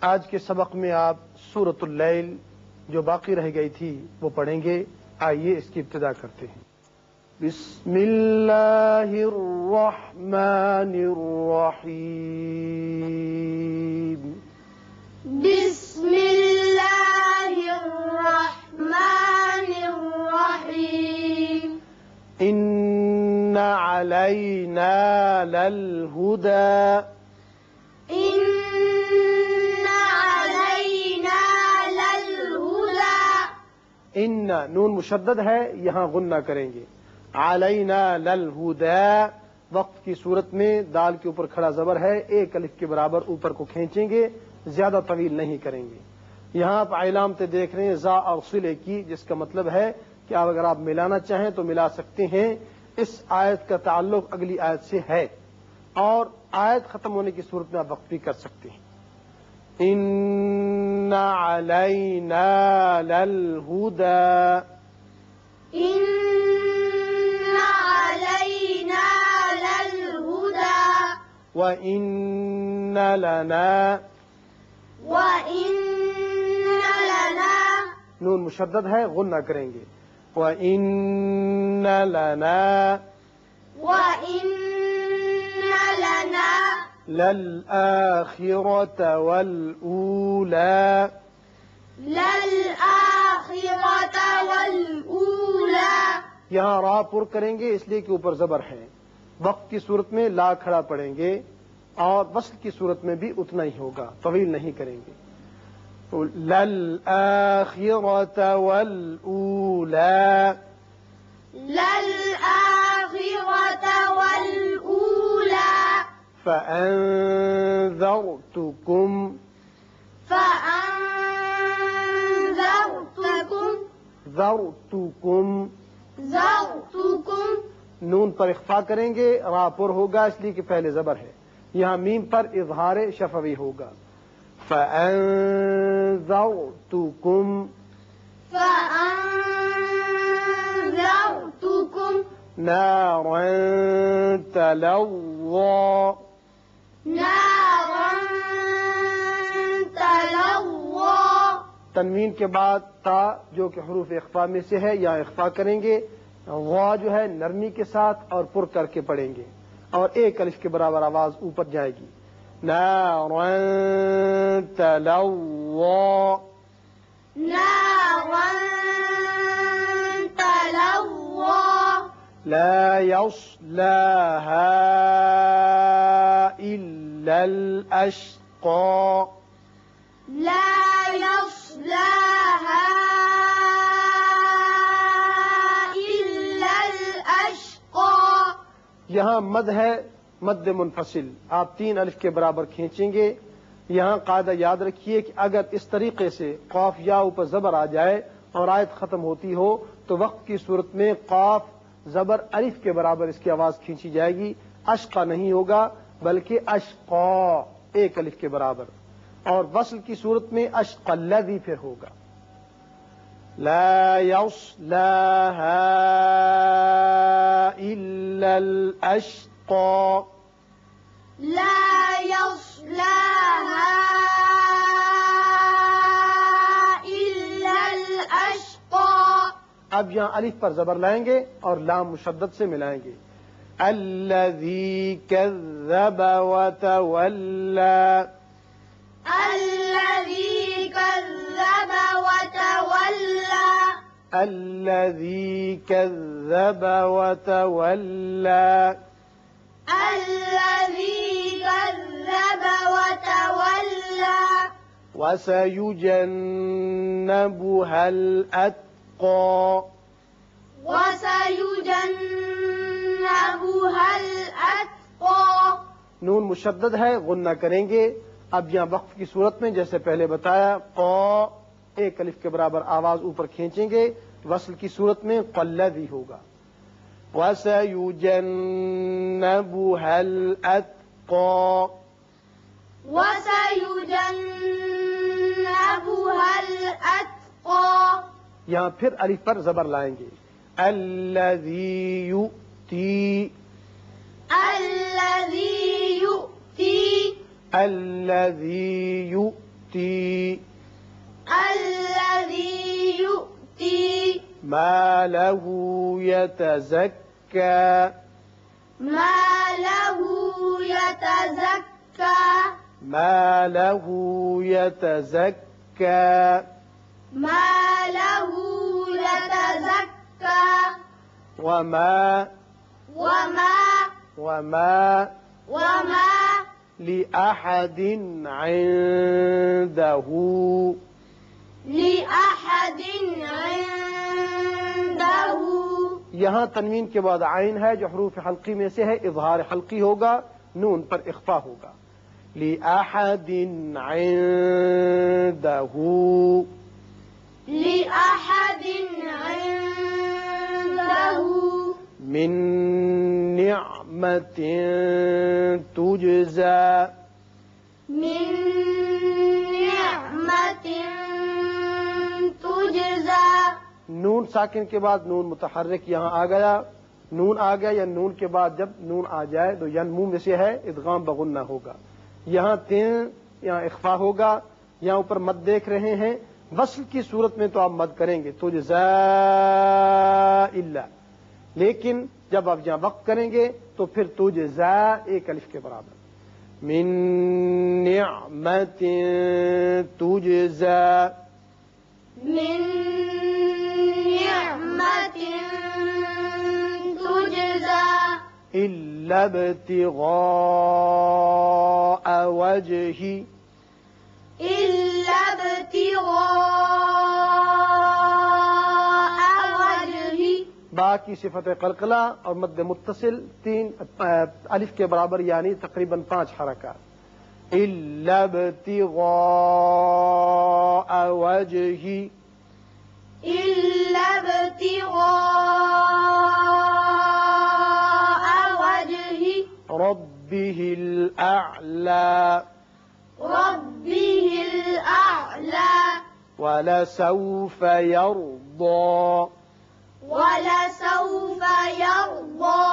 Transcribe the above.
آج کے سبق میں آپ سورۃ اللیل جو باقی رہ گئی تھی وہ پڑھیں گے. آئیے اس کی ابتدا کرتے ہیں. بسم اللہ الرحمن الرحیم. بسم اللہ الرحمن الرحیم. ان علینا للہدی. ان علینا للہدی. ان نون مشدد ہے، یہاں غنہ کریں گے. علینا للہدی، وقت کی صورت میں دال کے اوپر کھڑا زبر ہے، ایک الف کے برابر اوپر کو کھینچیں گے، زیادہ طویل نہیں کریں گے. یہاں آپ علامتیں دیکھ رہے ہیں زا اور صلے کی، جس کا مطلب ہے کہ اگر آپ ملانا چاہیں تو ملا سکتے ہیں. اس آیت کا تعلق اگلی آیت سے ہے، اور آیت ختم ہونے کی صورت میں آپ وقت بھی کر سکتے ہیں. ان علینا للہدی. ان علینا للہدی. وَإِنَّ لَنَا. وَإِنَّ لَنَا. نون مشدد ہے، غنہ کریں گے. وَإِنَّ لَنَا. وَإِنَّ لَنَا. لَلْآخِرَةَ وَالْأُولَى. للآخرة والأولى. یہاں را پر کریں گے اس لیے کہ اوپر زبر ہے. وقت کی صورت میں لا کھڑا پڑیں گے، اور وصل کی صورت میں بھی اتنا ہی ہوگا، طویل نہیں کریں گے. للآخرة والأولى. للآخرة والأولى. فأنذرتكم. فأنذرتكم. ذرتكم. ذرتكم. نون پر اخفا کریں گے، را پر ہوگا اس لیے کہ پہلے زبر ہے. یہاں میم پر اظہار شفوی ہوگا. فأنذرتكم. فأنذرتكم. نارا تلظى. نارا تلظى. تنوین کے بعد تا جو کہ حروف اخفا میں سے ہے، یا اخفا کریں گے. غا جو ہے نرمی کے ساتھ اور پر کر کے پڑھیں گے، اور ایک الف کے برابر آواز اوپر جائے گی. نارا تلظى. نارا تلظى. لا يصلاها إلا الأشقى. لا يصلاها إلا الأشقى. یہاں مد ہے، مد منفصل، آپ 3 الف کے برابر کھینچیں گے. یہاں قاعدہ یاد رکھیے کہ اگر اس طریقے سے قاف یا اوپر زبر آ جائے اور آیت ختم ہوتی ہو تو وقت کی صورت میں قاف زبر الف کے برابر اس کی آواز کھینچی جائے گی. اشقا نہیں ہوگا بلکہ اشقا، ایک الف کے برابر. اور وصل کی صورت میں اشق الذی پھر ہوگا. لا یصلاها الا الاشقى. لا يصلاها إلا الأشقى. اب یہاں الف پر زبر لائیں گے اور لام مشدد سے ملائیں گے. الذی کذب وتولى. الذي كذب وتولى. الذي كذب وتولى. الذي كذب وتولى. وسيجنبها الأتقى. وسيجنبها الأتقى. نون مشدد ہے، غنہ کریں گے. اب یہاں وقف کی صورت میں جیسے پہلے بتایا قا، ایک الف کے برابر آواز اوپر کھینچیں گے. وصل کی صورت میں قلذی ہوگا. وَسَيُجَنَّبُهَا الْأَتْقَى. وَسَيُجَنَّبُهَا الْأَتْقَى. یہاں پھر الف پر زبر لائیں گے. الَّذِي يُؤْتِي. الَّذِي يُؤْتِي. الَّذِي يُؤْتِي. يؤتي الذي يؤتي ماله يتزكى ماله يتزكى ماله يتزكى ماله يتزكى وما وما لأحد عنده لأحد عنده یہاں تنوین کے بعد عین ہے جو حروف حلقی میں سے ہے، اظہار حلقی ہوگا، نون پر اخفا ہوگا. لأحد عنده لأحد عنده من نعمة تجزى من نعمة تجزى. نون ساکن کے بعد نون متحرک یہاں آ گیا، نون آ گیا یا نون کے بعد جب نون آ جائے تو ینمو میں سے ہے، ادغام بغنہ ہوگا. یہاں تین یہاں اخفا ہوگا، یہاں اوپر مد دیکھ رہے ہیں، وصل کی صورت میں تو آپ مد کریں گے تجزا الا، لیکن جب آپ یہاں وقف کریں گے تو پھر تجزا ایک الف کے برابر. من نعمت تجزا من نعمة تجزى إلا ابتغاء وجهه إلا ابتغاء وجهه. باقی صفت قلقلہ اور مد متصل تین الف کے برابر یعنی تقریباً 5 حرکات. إلا ابتغاء وجهه إلا ابتغاء وجهه ربه الأعلى ربه الأعلى. ولسوف يرضى ولسوف يرضى